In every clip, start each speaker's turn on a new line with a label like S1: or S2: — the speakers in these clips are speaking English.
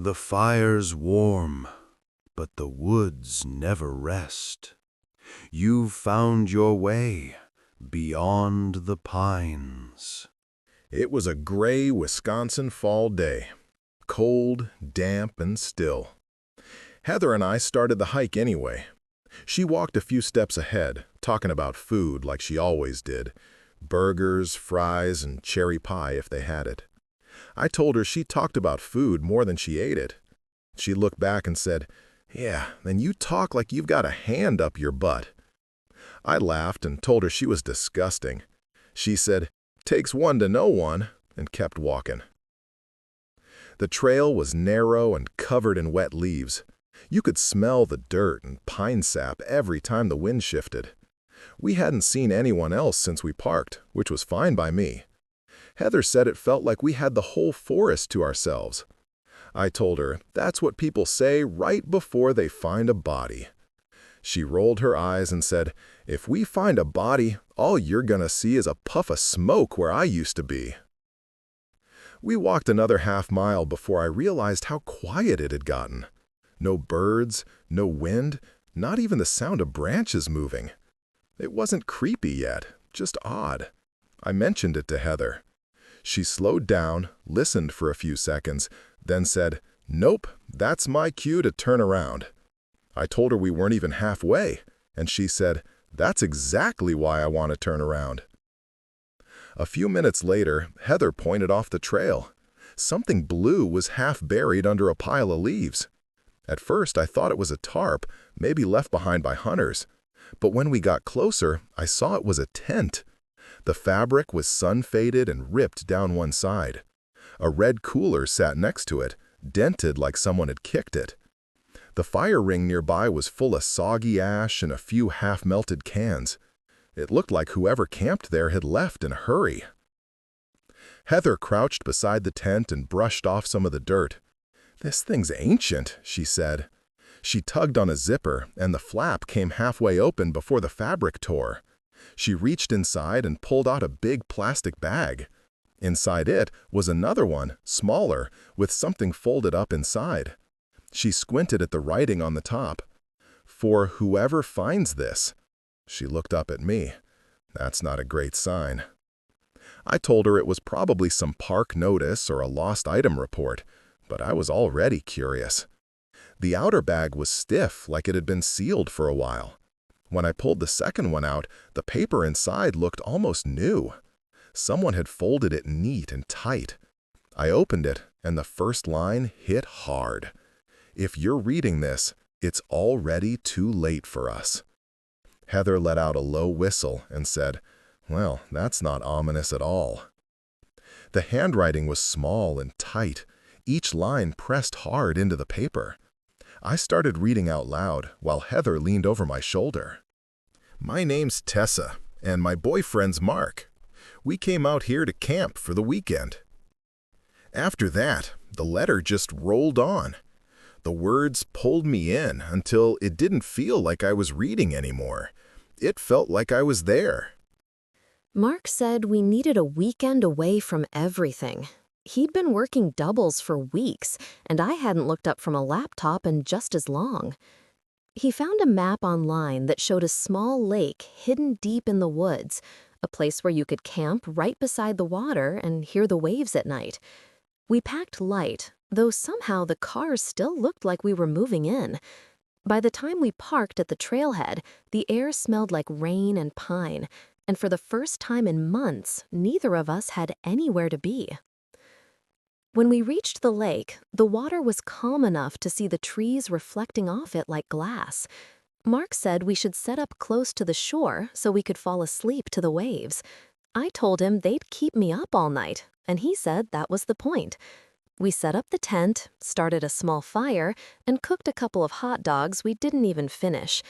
S1: The fire's warm, but the woods never rest. You've found your way beyond the pines.
S2: It was a gray Wisconsin fall day, cold, damp, and still. Heather and I started the hike anyway. She walked a few steps ahead, talking about food like she always did. Burgers, fries, and cherry pie if they had it. I told her she talked about food more than she ate it. She looked back and said, "Yeah, then you talk like you've got a hand up your butt." I laughed and told her she was disgusting. She said, "Takes one to know one," and kept walking. The trail was narrow and covered in wet leaves. You could smell the dirt and pine sap every time the wind shifted. We hadn't seen anyone else since we parked, which was fine by me. Heather said it felt like we had the whole forest to ourselves. I told her that's what people say right before they find a body. She rolled her eyes and said, "If we find a body, all you're gonna see is a puff of smoke where I used to be." We walked another half-mile before I realized how quiet it had gotten. No birds, no wind, not even the sound of branches moving. It wasn't creepy yet, just odd. I mentioned it to Heather. She slowed down, listened for a few seconds, then said, "Nope, that's my cue to turn around." I told her we weren't even halfway, and she said, "That's exactly why I want to turn around." A few minutes later, Heather pointed off the trail. Something blue was half buried under a pile of leaves. At first, I thought it was a tarp, maybe left behind by hunters. But when we got closer, I saw it was a tent. The fabric was sun-faded and ripped down one side. A red cooler sat next to it, dented like someone had kicked it. The fire ring nearby was full of soggy ash and a few half-melted cans. It looked like whoever camped there had left in a hurry. Heather crouched beside the tent and brushed off some of the dirt. "This thing's ancient," she said. She tugged on a zipper, and the flap came halfway open before the fabric tore. She reached inside and pulled out a big plastic bag. Inside it was another one, smaller, with something folded up inside. She squinted at the writing on the top. "For whoever finds this." She looked up at me. That's not a great sign. I told her it was probably some park notice or a lost item report, but I was already curious. The outer bag was stiff, like it had been sealed for a while. When I pulled the second one out, the paper inside looked almost new. Someone had folded it neat and tight. I opened it, and the first line hit hard. "If you're reading this, it's already too late for us." Heather let out a low whistle and said, "Well, that's not ominous at all." The handwriting was small and tight, each line pressed hard into the paper. I started reading out loud while Heather leaned over my shoulder. "My name's Tessa, and my boyfriend's Mark. We came out here to camp for the weekend." After that, the letter just rolled on. The words pulled me in until it didn't feel like I was reading anymore. It felt like I was there.
S3: Mark said we needed a weekend away from everything. He'd been working doubles for weeks, and I hadn't looked up from a laptop in just as long. He found a map online that showed a small lake hidden deep in the woods, a place where you could camp right beside the water and hear the waves at night. We packed light, though somehow the cars still looked like we were moving in. By the time we parked at the trailhead, the air smelled like rain and pine, and for the first time in months, neither of us had anywhere to be. When we reached the lake, the water was calm enough to see the trees reflecting off it like glass. Mark said we should set up close to the shore so we could fall asleep to the waves. I told him they'd keep me up all night, and he said that was the point. We set up the tent, started a small fire, and cooked a couple of hot dogs we didn't even finish.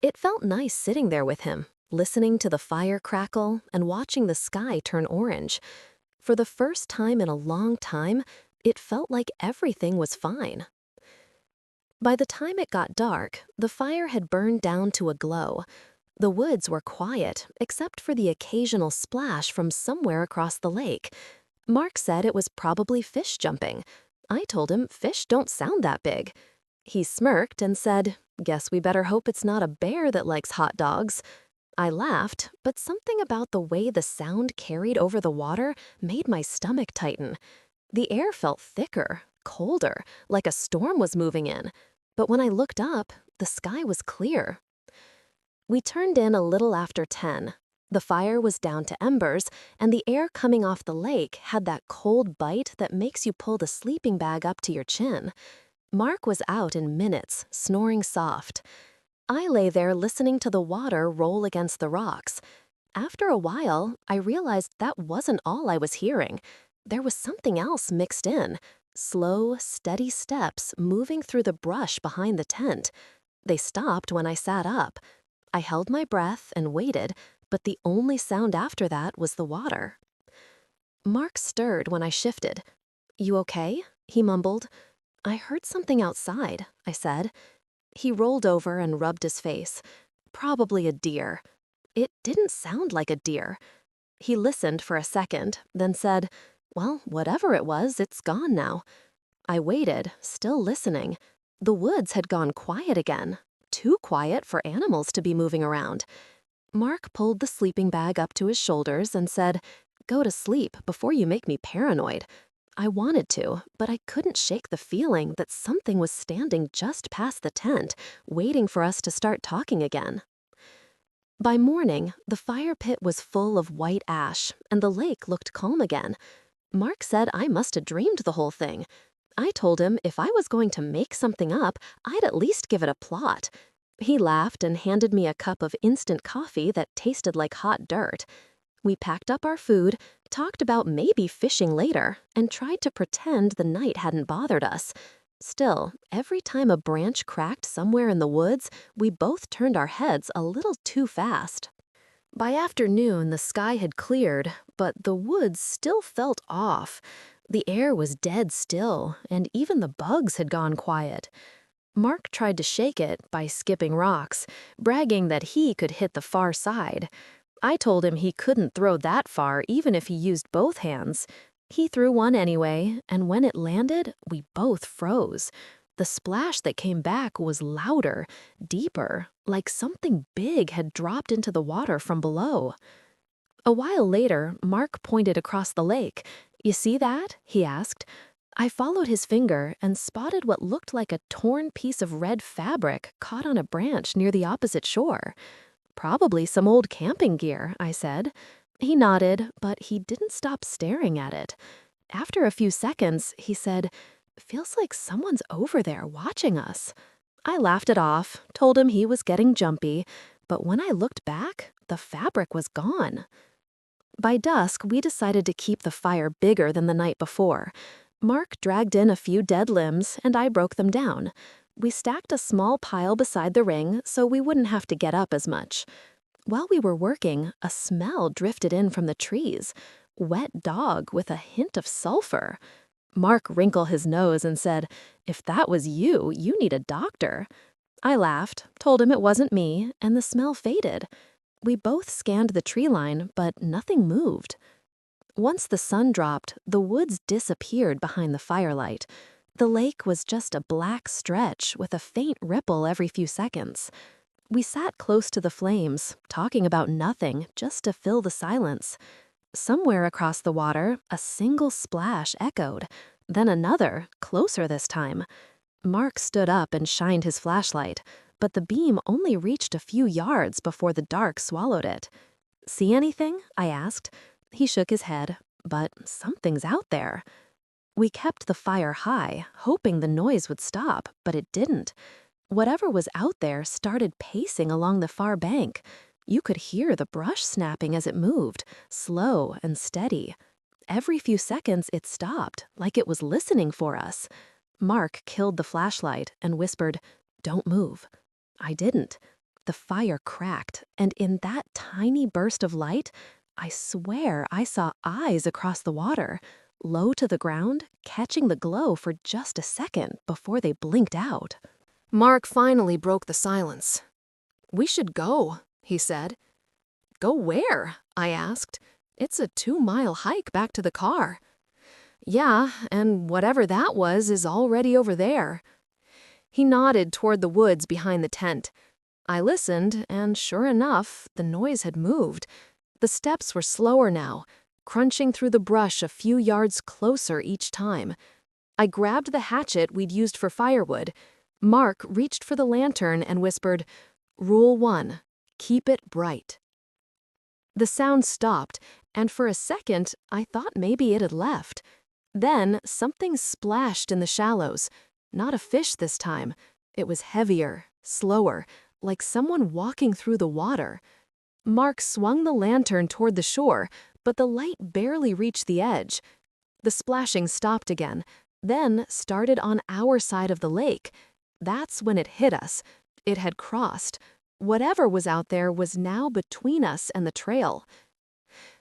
S3: It felt nice sitting there with him, listening to the fire crackle and watching the sky turn orange. For the first time in a long time, it felt like everything was fine. By the time it got dark, the fire had burned down to a glow. The woods were quiet, except for the occasional splash from somewhere across the lake. Mark said it was probably fish jumping. I told him fish don't sound that big. He smirked and said, "Guess we better hope it's not a bear that likes hot dogs." I laughed, but something about the way the sound carried over the water made my stomach tighten. The air felt thicker, colder, like a storm was moving in. But when I looked up, the sky was clear. We turned in a little after 10. The fire was down to embers, and the air coming off the lake had that cold bite that makes you pull the sleeping bag up to your chin. Mark was out in minutes, snoring soft. I lay there listening to the water roll against the rocks. After a while, I realized that wasn't all I was hearing. There was something else mixed in. Slow, steady steps moving through the brush behind the tent. They stopped when I sat up. I held my breath and waited, but the only sound after that was the water. Mark stirred when I shifted. "You okay?" he mumbled. "I heard something outside," I said. He rolled over and rubbed his face. "Probably a deer." It didn't sound like a deer. He listened for a second, then said, "Well, whatever it was, it's gone now." I waited, still listening. The woods had gone quiet again. Too quiet for animals to be moving around. Mark pulled the sleeping bag up to his shoulders and said, "Go to sleep before you make me paranoid." I wanted to, but I couldn't shake the feeling that something was standing just past the tent, waiting for us to start talking again. By morning, the fire pit was full of white ash, and the lake looked calm again. Mark said I must have dreamed the whole thing. I told him if I was going to make something up, I'd at least give it a plot. He laughed and handed me a cup of instant coffee that tasted like hot dirt. We packed up our food, talked about maybe fishing later, and tried to pretend the night hadn't bothered us. Still, every time a branch cracked somewhere in the woods, we both turned our heads a little too fast. By afternoon, the sky had cleared, but the woods still felt off. The air was dead still, and even the bugs had gone quiet. Mark tried to shake it by skipping rocks, bragging that he could hit the far side. I told him he couldn't throw that far even if he used both hands. He threw one anyway, and when it landed, we both froze. The splash that came back was louder, deeper, like something big had dropped into the water from below. A while later, Mark pointed across the lake. "You see that?" he asked. I followed his finger and spotted what looked like a torn piece of red fabric caught on a branch near the opposite shore. "Probably some old camping gear," I said. He nodded, but he didn't stop staring at it. After a few seconds, he said, "Feels like someone's over there watching us." I laughed it off, told him he was getting jumpy, but when I looked back, the fabric was gone. By dusk, we decided to keep the fire bigger than the night before. Mark dragged in a few dead limbs, and I broke them down. We stacked a small pile beside the ring so we wouldn't have to get up as much. While we were working, a smell drifted in from the trees. Wet dog with a hint of sulfur. Mark wrinkled his nose and said, "If that was you, you need a doctor." I laughed, told him it wasn't me, and the smell faded. We both scanned the tree line, but nothing moved. Once the sun dropped, the woods disappeared behind the firelight. The lake was just a black stretch with a faint ripple every few seconds. We sat close to the flames, talking about nothing, just to fill the silence. Somewhere across the water, a single splash echoed, then another, closer this time. Mark stood up and shined his flashlight, but the beam only reached a few yards before the dark swallowed it. "See anything?" I asked. He shook his head, but something's out there. We kept the fire high, hoping the noise would stop, but it didn't. Whatever was out there started pacing along the far bank. You could hear the brush snapping as it moved, slow and steady. Every few seconds it stopped, like it was listening for us. Mark killed the flashlight and whispered, "Don't move." I didn't. The fire cracked, and in that tiny burst of light, I swear I saw eyes across the water, low to the ground, catching the glow for just a second before they blinked out. Mark finally broke the silence. "We should go," he said. "Go where?" I asked. "It's a 2-mile hike back to the car." Yeah, and whatever that was is already over there. He nodded toward the woods behind the tent. I listened, and sure enough, the noise had moved. The steps were slower now, crunching through the brush a few yards closer each time. I grabbed the hatchet we'd used for firewood. Mark reached for the lantern and whispered, "Rule 1, keep it bright." The sound stopped, and for a second, I thought maybe it had left. Then something splashed in the shallows. Not a fish this time. It was heavier, slower, like someone walking through the water. Mark swung the lantern toward the shore, but the light barely reached the edge. The splashing stopped again, then started on our side of the lake. That's when it hit us. It had crossed. Whatever was out there was now between us and the trail.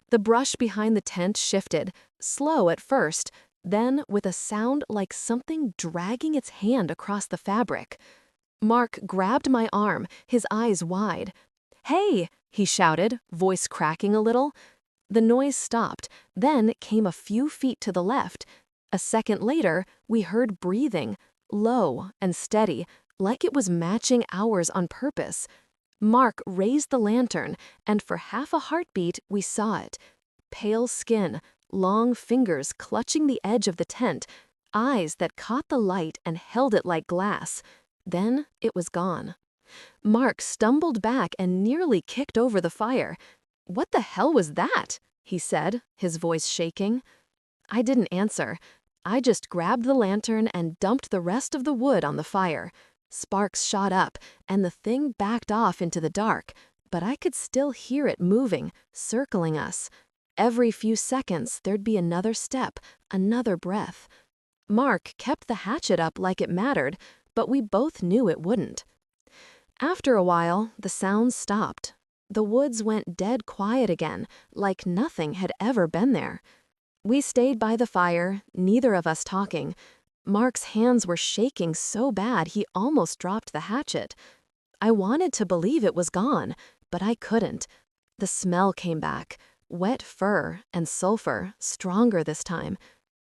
S3: The brush behind the tent shifted, slow at first, then with a sound like something dragging its hand across the fabric. Mark grabbed my arm, his eyes wide. "Hey!" he shouted, voice cracking a little. The noise stopped, then came a few feet to the left. A second later, we heard breathing, low and steady, like it was matching ours on purpose. Mark raised the lantern, and for half a heartbeat, we saw it. Pale skin, long fingers clutching the edge of the tent, eyes that caught the light and held it like glass. Then it was gone. Mark stumbled back and nearly kicked over the fire. "What the hell was that?" he said, his voice shaking. I didn't answer. I just grabbed the lantern and dumped the rest of the wood on the fire. Sparks shot up, and the thing backed off into the dark, but I could still hear it moving, circling us. Every few seconds, there'd be another step, another breath. Mark kept the hatchet up like it mattered, but we both knew it wouldn't. After a while, the sounds stopped. The woods went dead quiet again, like nothing had ever been there. We stayed by the fire, neither of us talking. Mark's hands were shaking so bad he almost dropped the hatchet. I wanted to believe it was gone, but I couldn't. The smell came back, wet fur and sulfur, stronger this time.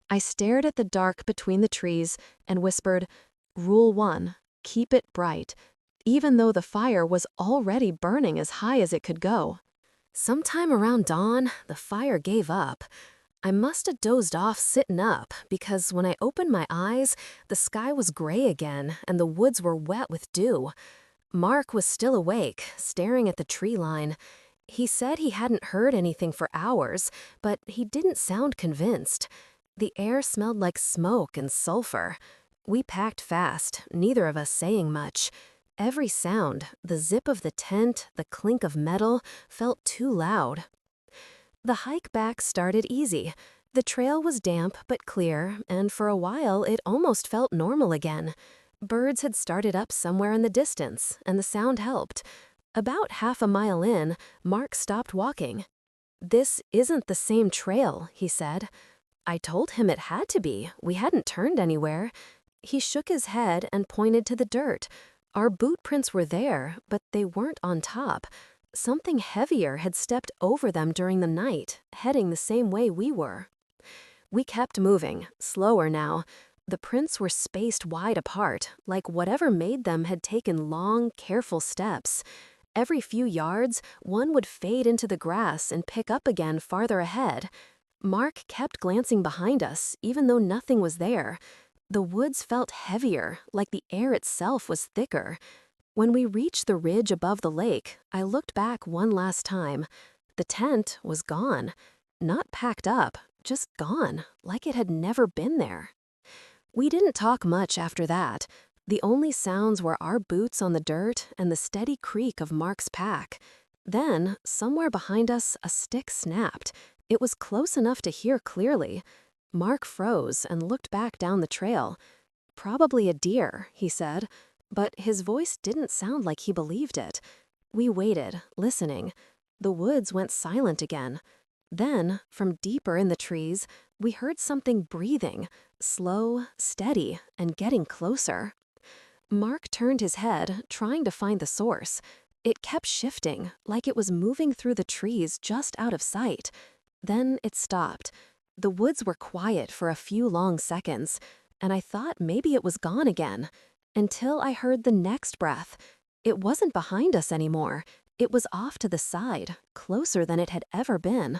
S3: I stared at the dark between the trees and whispered, "Rule 1, keep it bright," even though the fire was already burning as high as it could go. Sometime around dawn, the fire gave up. I must have dozed off sitting up, because when I opened my eyes, the sky was gray again and the woods were wet with dew. Mark was still awake, staring at the tree line. He said he hadn't heard anything for hours, but he didn't sound convinced. The air smelled like smoke and sulfur. We packed fast, neither of us saying much. Every sound, the zip of the tent, the clink of metal, felt too loud. The hike back started easy. The trail was damp but clear, and for a while it almost felt normal again. Birds had started up somewhere in the distance, and the sound helped. About half a mile in, Mark stopped walking. "This isn't the same trail," he said. I told him it had to be. We hadn't turned anywhere. He shook his head and pointed to the dirt. Our boot prints were there, but they weren't on top. Something heavier had stepped over them during the night, heading the same way we were. We kept moving, slower now. The prints were spaced wide apart, like whatever made them had taken long, careful steps. Every few yards, one would fade into the grass and pick up again farther ahead. Mark kept glancing behind us, even though nothing was there. The woods felt heavier, like the air itself was thicker. When we reached the ridge above the lake, I looked back one last time. The tent was gone. Not packed up, just gone, like it had never been there. We didn't talk much after that. The only sounds were our boots on the dirt and the steady creak of Mark's pack. Then, somewhere behind us, a stick snapped. It was close enough to hear clearly. Mark froze and looked back down the trail. "Probably a deer," he said. But his voice didn't sound like he believed it. We waited, listening. The woods went silent again. Then, from deeper in the trees, we heard something breathing, slow, steady, and getting closer. Mark turned his head, trying to find the source. It kept shifting, like it was moving through the trees just out of sight. Then it stopped. The woods were quiet for a few long seconds, and I thought maybe it was gone again, until I heard the next breath. It wasn't behind us anymore. It was off to the side, closer than it had ever been.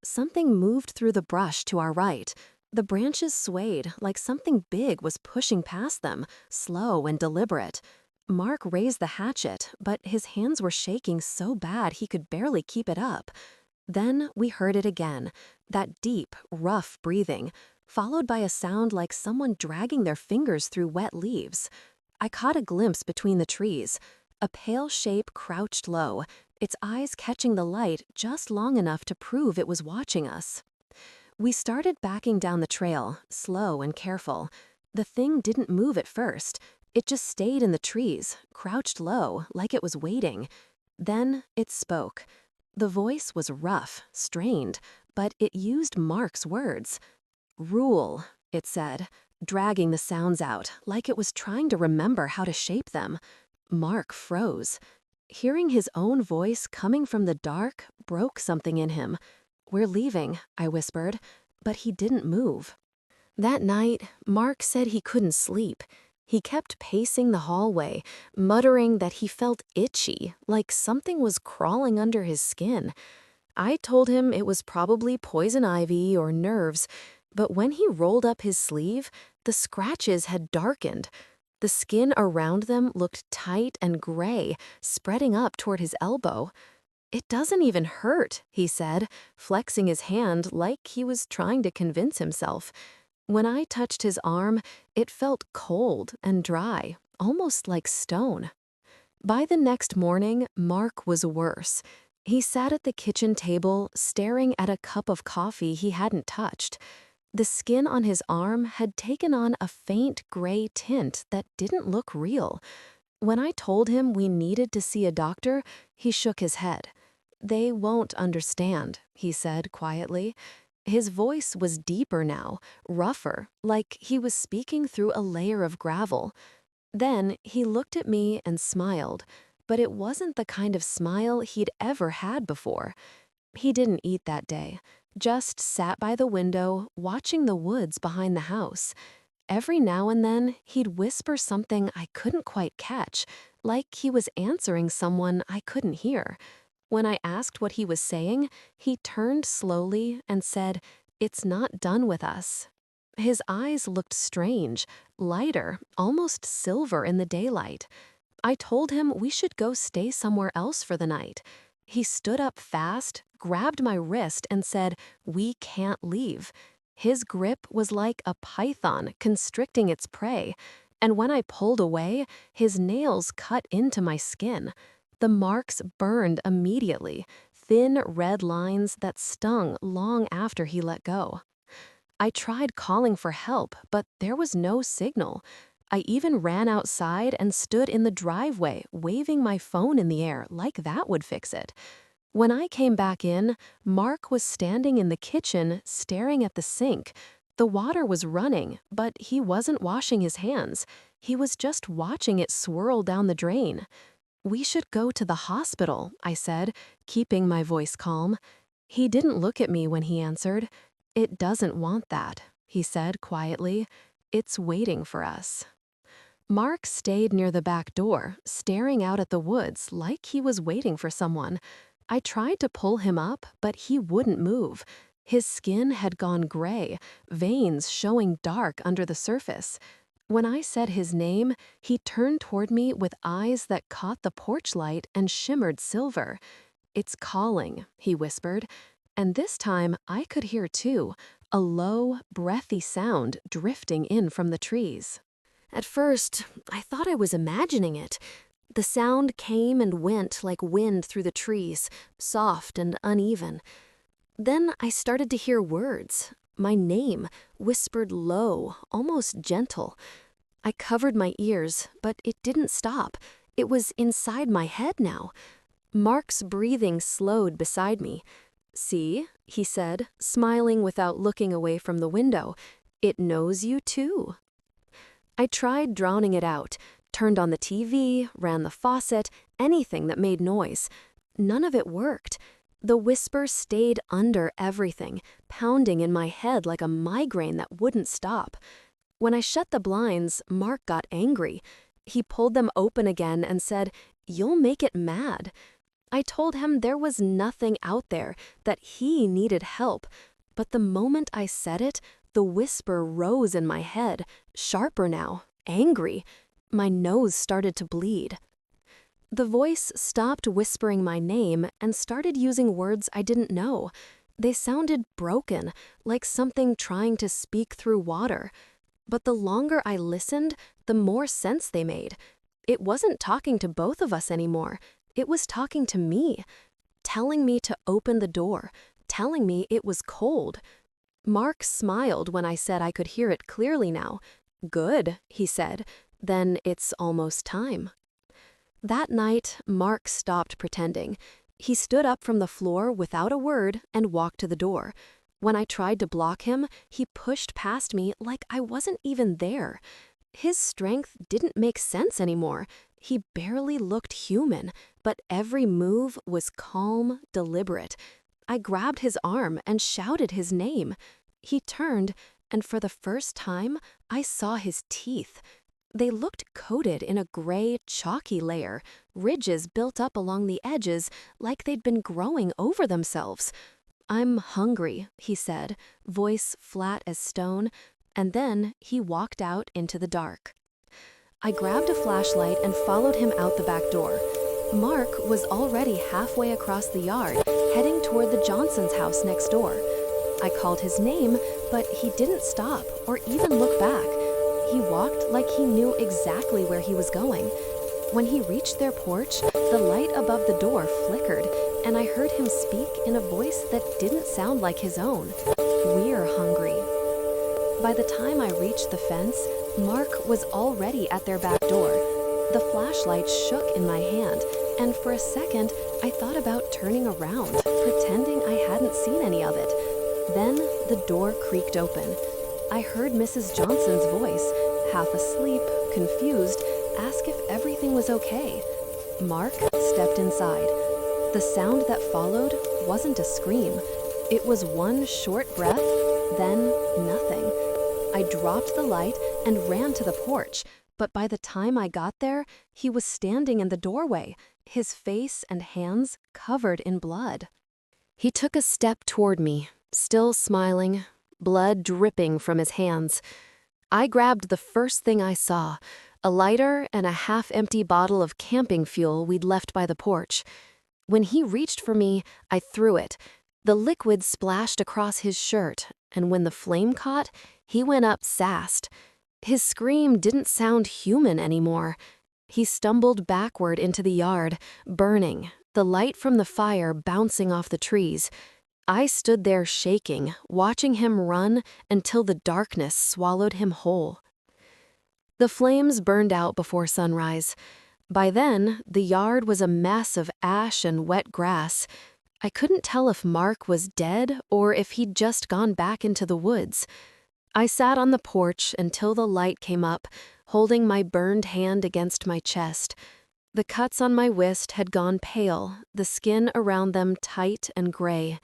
S3: Something moved through the brush to our right. The branches swayed like something big was pushing past them, slow and deliberate. Mark raised the hatchet, but his hands were shaking so bad he could barely keep it up. Then we heard it again, that deep, rough breathing, followed by a sound like someone dragging their fingers through wet leaves. I caught a glimpse between the trees. A pale shape crouched low, its eyes catching the light just long enough to prove it was watching us. We started backing down the trail, slow and careful. The thing didn't move at first. It just stayed in the trees, crouched low, like it was waiting. Then it spoke. The voice was rough, strained, but it used Mark's words. "Rule," it said, dragging the sounds out, like it was trying to remember how to shape them. Mark froze. Hearing his own voice coming from the dark broke something in him. "We're leaving," I whispered, but he didn't move. That night, Mark said he couldn't sleep. He kept pacing the hallway, muttering that he felt itchy, like something was crawling under his skin. I told him it was probably poison ivy or nerves, but when he rolled up his sleeve, the scratches had darkened. The skin around them looked tight and gray, spreading up toward his elbow. "It doesn't even hurt," he said, flexing his hand like he was trying to convince himself. When I touched his arm, it felt cold and dry, almost like stone. By the next morning, Mark was worse. He sat at the kitchen table, staring at a cup of coffee he hadn't touched. The skin on his arm had taken on a faint gray tint that didn't look real. When I told him we needed to see a doctor, he shook his head. "They won't understand," he said quietly. His voice was deeper now, rougher, like he was speaking through a layer of gravel. Then he looked at me and smiled, but it wasn't the kind of smile he'd ever had before. He didn't eat that day, just sat by the window, watching the woods behind the house. Every now and then, he'd whisper something I couldn't quite catch, like he was answering someone I couldn't hear. When I asked what he was saying, he turned slowly and said, "It's not done with us." His eyes looked strange, lighter, almost silver in the daylight. I told him we should go stay somewhere else for the night. He stood up fast, grabbed my wrist, and said, "We can't leave." His grip was like a python constricting its prey, and when I pulled away, his nails cut into my skin. The marks burned immediately, thin red lines that stung long after he let go. I tried calling for help, but there was no signal. I even ran outside and stood in the driveway, waving my phone in the air like that would fix it. When I came back in, Mark was standing in the kitchen, staring at the sink. The water was running, but he wasn't washing his hands. He was just watching it swirl down the drain. "We should go to the hospital," I said, keeping my voice calm. He didn't look at me when he answered. "It doesn't want that," he said quietly. "It's waiting for us." Mark stayed near the back door, staring out at the woods like he was waiting for someone. I tried to pull him up, but he wouldn't move. His skin had gone gray, veins showing dark under the surface. When I said his name, he turned toward me with eyes that caught the porch light and shimmered silver. "It's calling," he whispered. And this time I could hear too, a low, breathy sound drifting in from the trees. At first, I thought I was imagining it. The sound came and went like wind through the trees, soft and uneven. Then I started to hear words. My name, whispered low, almost gentle. I covered my ears, but it didn't stop. It was inside my head now. Mark's breathing slowed beside me. "See," he said, smiling without looking away from the window. "It knows you too." I tried drowning it out, turned on the TV, ran the faucet, anything that made noise. None of it worked. The whisper stayed under everything, pounding in my head like a migraine that wouldn't stop. When I shut the blinds, Mark got angry. He pulled them open again and said, "You'll make it mad." I told him there was nothing out there, that he needed help. But the moment I said it, the whisper rose in my head, sharper now, angry. My nose started to bleed. The voice stopped whispering my name and started using words I didn't know. They sounded broken, like something trying to speak through water. But the longer I listened, the more sense they made. It wasn't talking to both of us anymore. It was talking to me, telling me to open the door, telling me it was cold. Mark smiled when I said I could hear it clearly now. "Good," he said. "Then it's almost time." That night, Mark stopped pretending. He stood up from the floor without a word and walked to the door. When I tried to block him, he pushed past me like I wasn't even there. His strength didn't make sense anymore. He barely looked human, but every move was calm, deliberate. I grabbed his arm and shouted his name. He turned, and for the first time, I saw his teeth. They looked coated in a gray, chalky layer, ridges built up along the edges like they'd been growing over themselves. "I'm hungry," he said, voice flat as stone, and then he walked out into the dark. I grabbed a flashlight and followed him out the back door. Mark was already halfway across the yard, heading toward the Johnsons' house next door. I called his name, but he didn't stop or even look back. He walked like he knew exactly where he was going. When he reached their porch, the light above the door flickered, and I heard him speak in a voice that didn't sound like his own. "We're hungry." By the time I reached the fence, Mark was already at their back door. The flashlight shook in my hand, and for a second, I thought about turning around, pretending I hadn't seen any of it. Then the door creaked open. I heard Mrs. Johnson's voice, half asleep, confused, ask if everything was okay. Mark stepped inside. The sound that followed wasn't a scream. It was one short breath, then nothing. I dropped the light and ran to the porch, but by the time I got there, he was standing in the doorway, his face and hands covered in blood. He took a step toward me, still smiling, blood dripping from his hands. I grabbed the first thing I saw, a lighter and a half-empty bottle of camping fuel we'd left by the porch. When he reached for me, I threw it. The liquid splashed across his shirt, and when the flame caught, he went up sassed. His scream didn't sound human anymore. He stumbled backward into the yard, burning, the light from the fire bouncing off the trees. I stood there shaking, watching him run until the darkness swallowed him whole. The flames burned out before sunrise. By then, the yard was a mess of ash and wet grass. I couldn't tell if Mark was dead or if he'd just gone back into the woods. I sat on the porch until the light came up, holding my burned hand against my chest. The cuts on my wrist had gone pale, the skin around them tight and gray.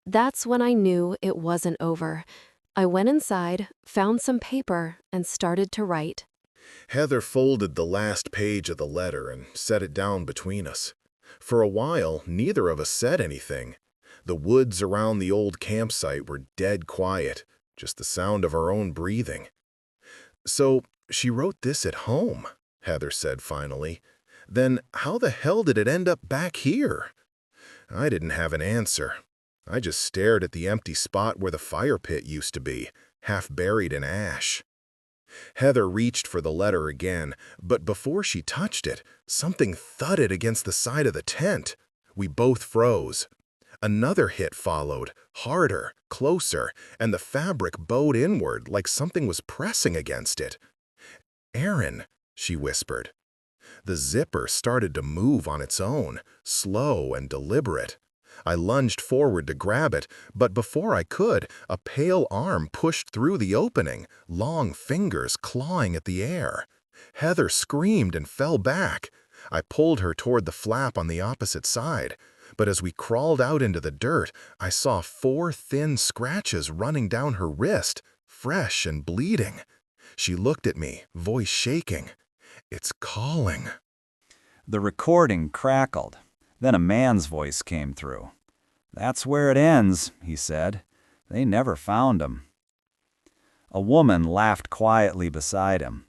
S3: That's when I knew it wasn't over. I went inside, found some paper, and started to write.
S2: Heather folded the last page of the letter and set it down between us. For a while, neither of us said anything. The woods around the old campsite were dead quiet, just the sound of our own breathing. "So, she wrote this at home," Heather said finally. "Then how the hell did it end up back here?" I didn't have an answer. I just stared at the empty spot where the fire pit used to be, half buried in ash. Heather reached for the letter again, but before she touched it, something thudded against the side of the tent. We both froze. Another hit followed, harder, closer, and the fabric bowed inward like something was pressing against it. "Aaron," she whispered. The zipper started to move on its own, slow and deliberate. I lunged forward to grab it, but before I could, a pale arm pushed through the opening, long fingers clawing at the air. Heather screamed and fell back. I pulled her toward the flap on the opposite side. But as we crawled out into the dirt, I saw 4 thin scratches running down her wrist, fresh and bleeding. She looked at me, voice shaking. "It's calling."
S4: The recording crackled. Then a man's voice came through. "That's where it ends," he said. "They never found him." A woman laughed quietly beside him.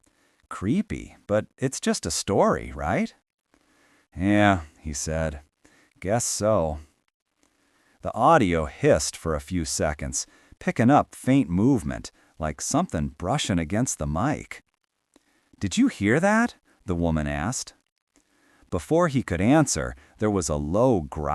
S4: "Creepy, but it's just a story, right?" "Yeah," he said. "Guess so." The audio hissed for a few seconds, picking up faint movement, like something brushing against the mic. "Did you hear that?" the woman asked. Before he could answer, there was a low growl